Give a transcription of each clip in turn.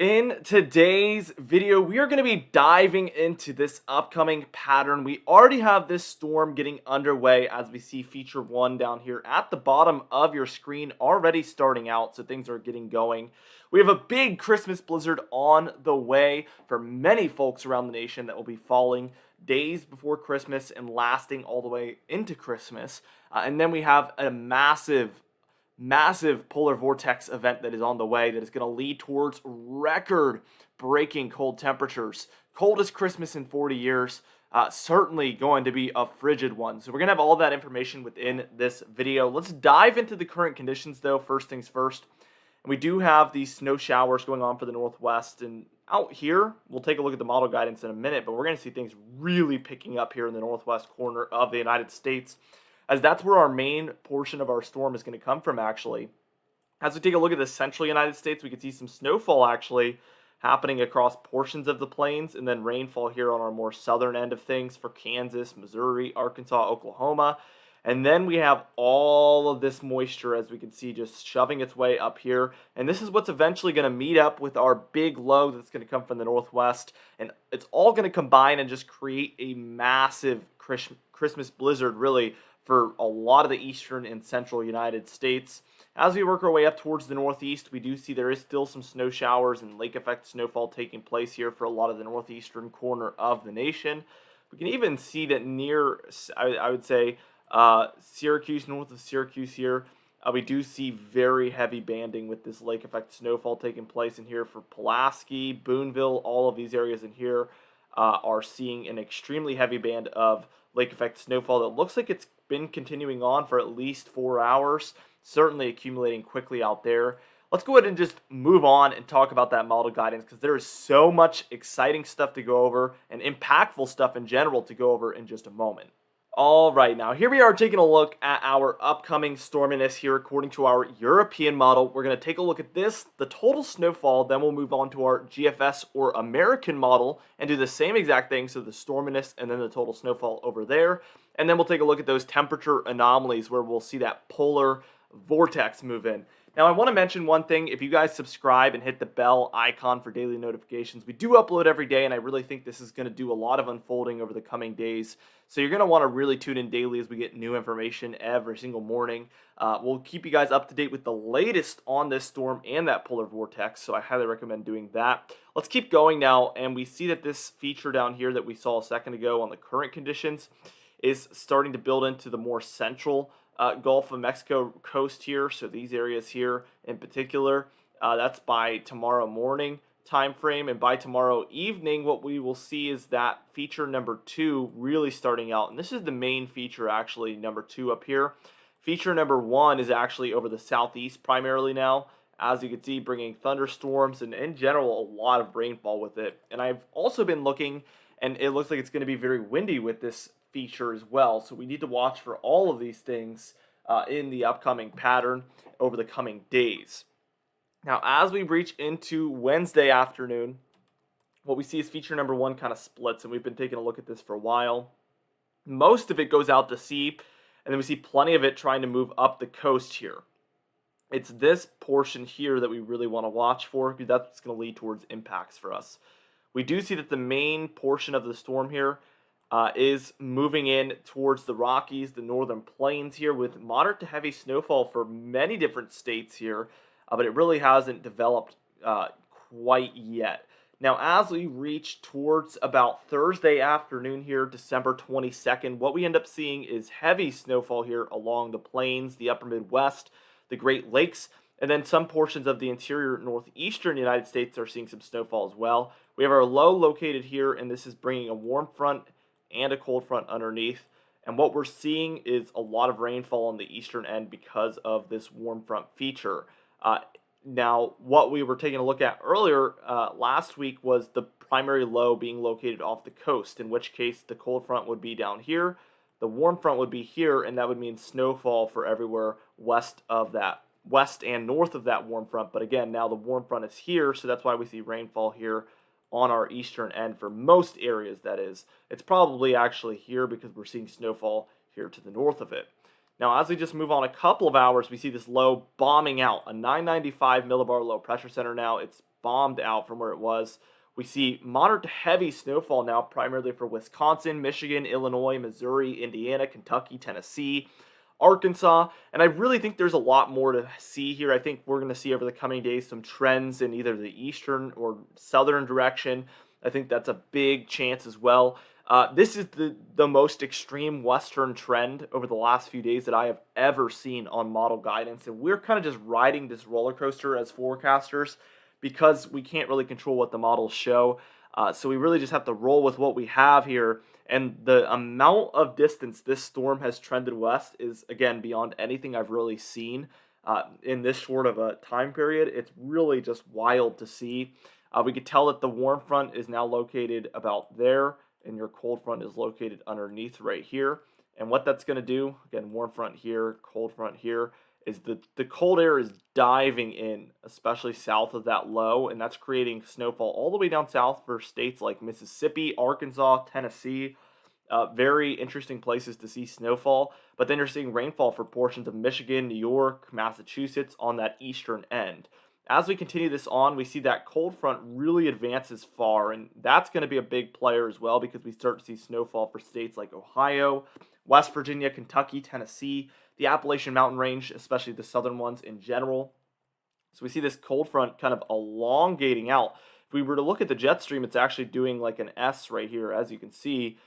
In today's video, we are going to be diving into this upcoming pattern. We already have this storm getting underway as we see feature 1 down here at the bottom of your screen already starting out, so things are getting going. We have a big Christmas blizzard on the way for many folks around the nation that will be falling days before Christmas and lasting all the way into Christmas. And then we have a massive polar vortex event that is on the way that is going to lead towards record-breaking cold temperatures. Coldest Christmas in 40 years. Certainly going to be a frigid one. So we're going to have all that information within this video. Let's dive into the current conditions, though, first things first. And we do have these snow showers going on for the Northwest. And out here, we'll take a look at the model guidance in a minute, but we're going to see things really picking up here in the northwest corner of the United States, as that's where our main portion of our storm is going to come from, actually. As we take a look at the central United States, we can see some snowfall actually happening across portions of the plains, and then rainfall here on our more southern end of things for Kansas, Missouri, Arkansas, Oklahoma. And then we have all of this moisture, as we can see, just shoving its way up here. And this is what's eventually going to meet up with our big low that's going to come from the northwest. And it's all going to combine and just create a massive Christmas blizzard, really, for a lot of the eastern and central United States. As we work our way up towards the northeast, we do see there is still some snow showers and lake effect snowfall taking place here for a lot of the northeastern corner of the nation. We can even see that near, I would say, Syracuse, north of Syracuse here, we do see very heavy banding with this lake effect snowfall taking place in here for Pulaski, Boonville. All of these areas in here are seeing an extremely heavy band of lake effect snowfall that looks like it's been continuing on for at least 4 hours, certainly accumulating quickly out there. Let's go ahead and just move on and talk about that model guidance, because there is so much exciting stuff to go over and impactful stuff in general to go over in just a moment. All right, now here we are taking a look at our upcoming storminess here according to our European model. We're going to take a look at this, the total snowfall, then we'll move on to our GFS or American model and do the same exact thing, so the storminess and then the total snowfall over there. And then we'll take a look at those temperature anomalies where we'll see that polar vortex move in. Now, I want to mention one thing. If you guys subscribe and hit the bell icon for daily notifications, we do upload every day, and I really think this is going to do a lot of unfolding over the coming days. So you're going to want to really tune in daily as we get new information every single morning. We'll keep you guys up to date with the latest on this storm and that polar vortex, so I highly recommend doing that. Let's keep going now, and we see that this feature down here that we saw a second ago on the current conditions is starting to build into the more central Gulf of Mexico coast here. So these areas here in particular, that's by tomorrow morning time frame, and by tomorrow evening what we will see is that feature number 2 really starting out, and this is the main feature, actually, number 2 up here. Feature number 1 is actually over the southeast primarily now, as you can see, bringing thunderstorms and in general a lot of rainfall with it. And I've also been looking, and it looks like it's going to be very windy with this feature as well, so we need to watch for all of these things in the upcoming pattern over the coming days. Now, as we reach into Wednesday afternoon, what we see is feature number 1 kind of splits, and we've been taking a look at this for a while. Most of it goes out to sea, and then we see plenty of it trying to move up the coast here. It's this portion here that we really want to watch for, because that's what's going to lead towards impacts for us. We do see that the main portion of the storm here is moving in towards the Rockies, the northern plains here, with moderate to heavy snowfall for many different states here, but it really hasn't developed quite yet. Now, as we reach towards about Thursday afternoon here, December 22nd, what we end up seeing is heavy snowfall here along the plains, the upper Midwest, the Great Lakes, and then some portions of the interior northeastern United States are seeing some snowfall as well. We have our low located here, and this is bringing a warm front and a cold front underneath, and what we're seeing is a lot of rainfall on the eastern end because of this warm front feature. Now, what we were taking a look at earlier last week was the primary low being located off the coast, in which case the cold front would be down here, the warm front would be here, and that would mean snowfall for everywhere west and north of that warm front. But again, now the warm front is here, so that's why we see rainfall here on our eastern end for most areas, that is. It's probably actually here because we're seeing snowfall here to the north of it. Now, as we just move on a couple of hours, we see this low bombing out, a 995 millibar low pressure center now. It's bombed out from where it was. We see moderate to heavy snowfall now, primarily for Wisconsin, Michigan, Illinois, Missouri, Indiana, Kentucky, Tennessee, Arkansas. And I really think there's a lot more to see here. I think we're going to see over the coming days some trends in either the eastern or southern direction. I think that's a big chance as well. This is the most extreme western trend over the last few days that I have ever seen on model guidance. And we're kind of just riding this roller coaster as forecasters because we can't really control what the models show. So we really just have to roll with what we have here. And the amount of distance this storm has trended west is, again, beyond anything I've really seen in this short of a time period. It's really just wild to see. We could tell that the warm front is now located about there, and your cold front is located underneath right here. And what that's going to do, again, warm front here, cold front here, is the cold air is diving in, especially south of that low, and that's creating snowfall all the way down south for states like Mississippi, Arkansas, Tennessee. Very interesting places to see snowfall. But then you're seeing rainfall for portions of Michigan, New York, Massachusetts on that eastern end. As we continue this on, we see that cold front really advances far, and that's going to be a big player as well because we start to see snowfall for states like Ohio, West Virginia, Kentucky, Tennessee, the Appalachian Mountain Range, especially the southern ones in general. So we see this cold front kind of elongating out. If we were to look at the jet stream, it's actually doing like an S right here, as you can see.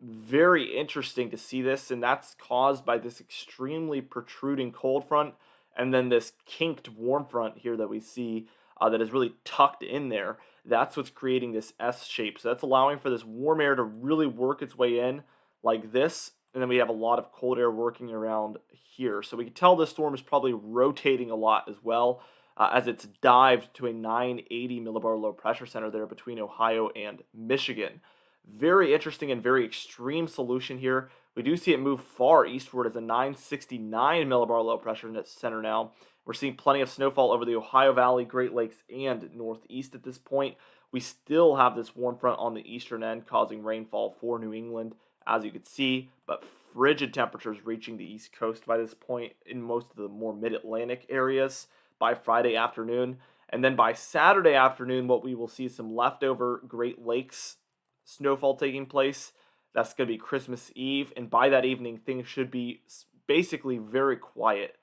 Very interesting to see this, and that's caused by this extremely protruding cold front and then this kinked warm front here that we see that is really tucked in there. That's what's creating this S shape. So that's allowing for this warm air to really work its way in like this. And then we have a lot of cold air working around here. So we can tell this storm is probably rotating a lot as well as it's dived to a 980 millibar low pressure center there between Ohio and Michigan. Very interesting and very extreme solution here. We do see it move far eastward as a 969 millibar low pressure center now. We're seeing plenty of snowfall over the Ohio Valley, Great Lakes, and Northeast at this point. We still have this warm front on the eastern end causing rainfall for New England, as you can see, but frigid temperatures reaching the East Coast by this point in most of the more mid-Atlantic areas by Friday afternoon. And then by Saturday afternoon, what we will see is some leftover Great Lakes snowfall taking place. That's going to be Christmas Eve, and by that evening, things should be basically very quiet.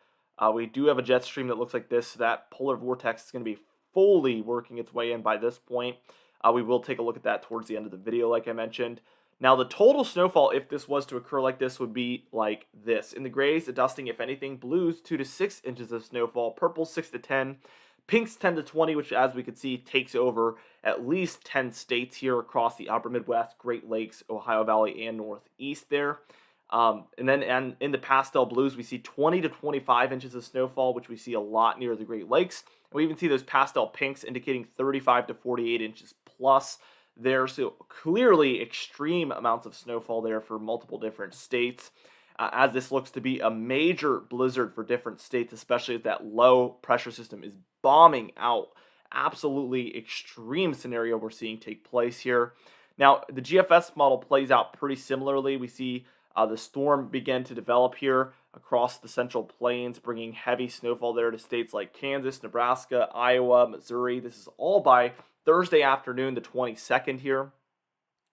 We do have a jet stream that looks like this, so that polar vortex is going to be fully working its way in by this point. We will take a look at that towards the end of the video, like I mentioned. Now, the total snowfall, if this was to occur like this, would be like this. In the grays, the dusting, if anything, blues 2 to 6 inches of snowfall, purple 6 to 10, pinks 10 to 20, which, as we can see, takes over at least 10 states here across the upper Midwest, Great Lakes, Ohio Valley, and Northeast there. And in the pastel blues, we see 20 to 25 inches of snowfall, which we see a lot near the Great Lakes. And we even see those pastel pinks indicating 35 to 48 inches plus there. So clearly extreme amounts of snowfall there for multiple different states. As this looks to be a major blizzard for different states, especially as that low pressure system is bombing out. Absolutely extreme scenario we're seeing take place here. Now, the GFS model plays out pretty similarly. We see the storm begin to develop here across the Central Plains, bringing heavy snowfall there to states like Kansas, Nebraska, Iowa, Missouri. This is all by Thursday afternoon, the 22nd here.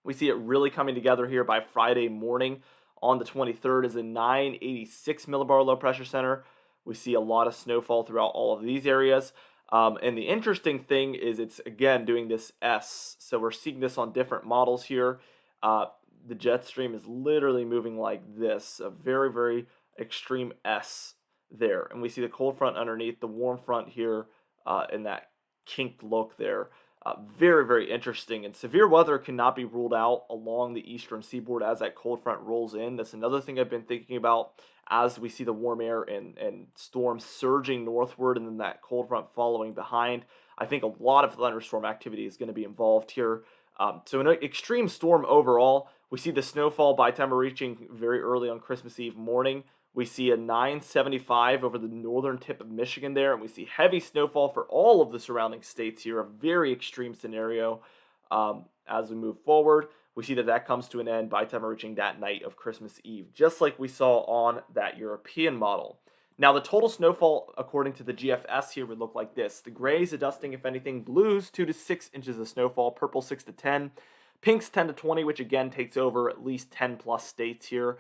We see it really coming together here by Friday morning. On the 23rd is a 986 millibar low pressure center. We see a lot of snowfall throughout all of these areas. And the interesting thing is it's, again, doing this S. So we're seeing this on different models here. The jet stream is literally moving like this, a very, very extreme S there. And we see the cold front underneath, the warm front here in that kinked look there. Very, very interesting. And severe weather cannot be ruled out along the eastern seaboard as that cold front rolls in. That's another thing I've been thinking about as we see the warm air and storms surging northward and then that cold front following behind. I think a lot of thunderstorm activity is going to be involved here. So an extreme storm overall. We see the snowfall by the time we're reaching very early on Christmas Eve morning. We see a 975 over the northern tip of Michigan there, and we see heavy snowfall for all of the surrounding states here, a very extreme scenario. As we move forward, we see that comes to an end by the time we're reaching that night of Christmas Eve, just like we saw on that European model. Now, the total snowfall, according to the GFS here, would look like this. The grays adjusting, if anything, blues 2 to 6 inches of snowfall, purple 6 to 10, pinks 10 to 20, which again takes over at least 10 plus states here.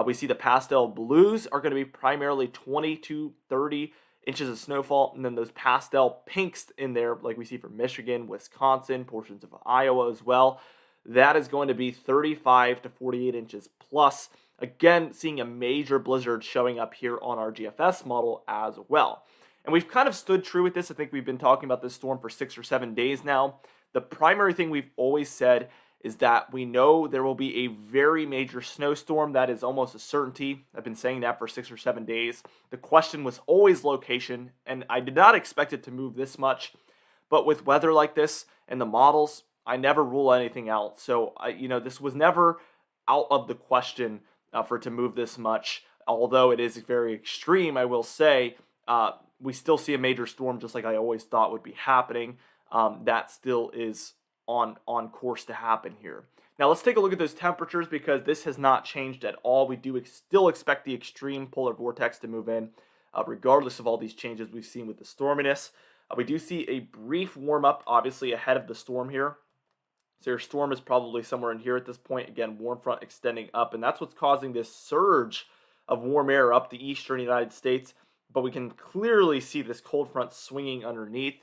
We see the pastel blues are going to be primarily 20 to 30 inches of snowfall, and then those pastel pinks in there, like we see for Michigan, Wisconsin, portions of Iowa as well, that is going to be 35 to 48 inches plus. Again, seeing a major blizzard showing up here on our GFS model as well. And we've kind of stood true with this. I think we've been talking about this storm for 6 or 7 days now. The primary thing we've always said is that we know there will be a very major snowstorm. That is almost a certainty. I've been saying that for 6 or 7 days. The question was always location, and I did not expect it to move this much. But with weather like this and the models, I never rule anything out. So, this was never out of the question for it to move this much. Although it is very extreme, I will say, we still see a major storm just like I always thought would be happening. That still is on course to happen here. Now let's take a look at those temperatures because this has not changed at all. We do still expect the extreme polar vortex to move in regardless of all these changes we've seen with the storminess. We do see a brief warm up obviously ahead of the storm here. So your storm is probably somewhere in here at this point. Again, warm front extending up, and that's what's causing this surge of warm air up the eastern United States. But we can clearly see this cold front swinging underneath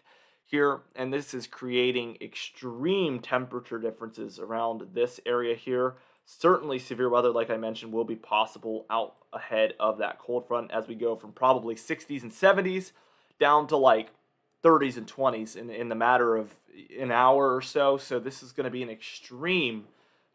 here, and this is creating extreme temperature differences around this area here. Certainly severe weather, like I mentioned, will be possible out ahead of that cold front as we go from probably 60s and 70s down to like 30s and 20s in the matter of an hour or so. So this is going to be an extreme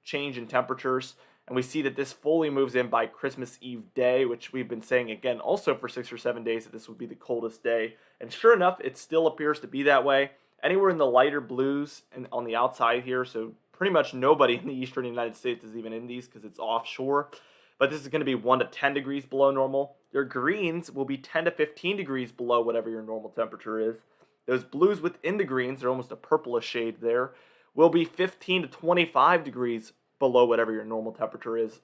change in temperatures. And we see that this fully moves in by Christmas Eve day, which we've been saying again also for 6 or 7 days that this would be the coldest day. And sure enough, it still appears to be that way. Anywhere in the lighter blues and on the outside here, so pretty much nobody in the eastern United States is even in these because it's offshore. But this is going to be 1 to 10 degrees below normal. Your greens will be 10 to 15 degrees below whatever your normal temperature is. Those blues within the greens, they're almost a purplish shade there, will be 15 to 25 degrees below whatever your normal temperature is.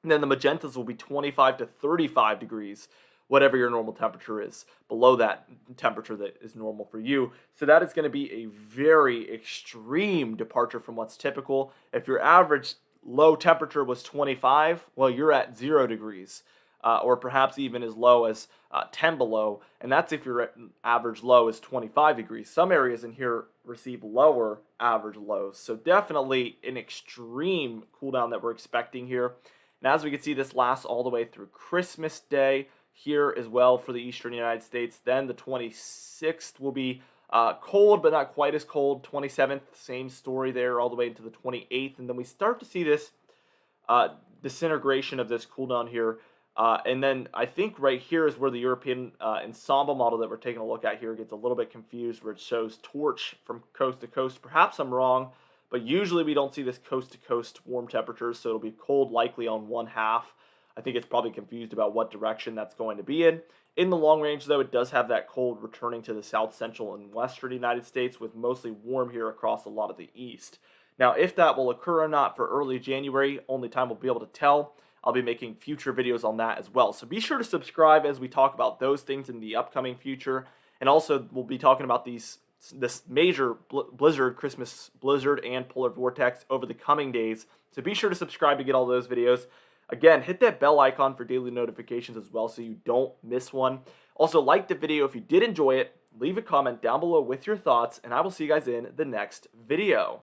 And then the magentas will be 25 to 35 degrees, whatever your normal temperature is, below that temperature that is normal for you. So that is going to be a very extreme departure from what's typical. If your average low temperature was 25, well, you're at 0 degrees. Or perhaps even as low as 10 below, and that's if your average low is 25 degrees. Some areas in here receive lower average lows, so definitely an extreme cool down that we're expecting here. And as we can see, this lasts all the way through Christmas Day here as well for the eastern United States. Then the 26th will be cold, but not quite as cold. 27th, same story there, all the way into the 28th, and then we start to see this disintegration of this cool down here. And then I think right here is where the European ensemble model that we're taking a look at here gets a little bit confused, where it shows torch from coast to coast. Perhaps I'm wrong, but usually we don't see this coast to coast warm temperatures, so it'll be cold likely on one half. I think it's probably confused about what direction that's going to be in. In the long range, though, it does have that cold returning to the south central and western United States, with mostly warm here across a lot of the east. Now, if that will occur or not for early January, only time we'll be able to tell. I'll be making future videos on that as well. So be sure to subscribe as we talk about those things in the upcoming future. And also, we'll be talking about this major blizzard, Christmas blizzard, and polar vortex over the coming days. So be sure to subscribe to get all those videos. Again, hit that bell icon for daily notifications as well so you don't miss one. Also, like the video if you did enjoy it. Leave a comment down below with your thoughts, and I will see you guys in the next video.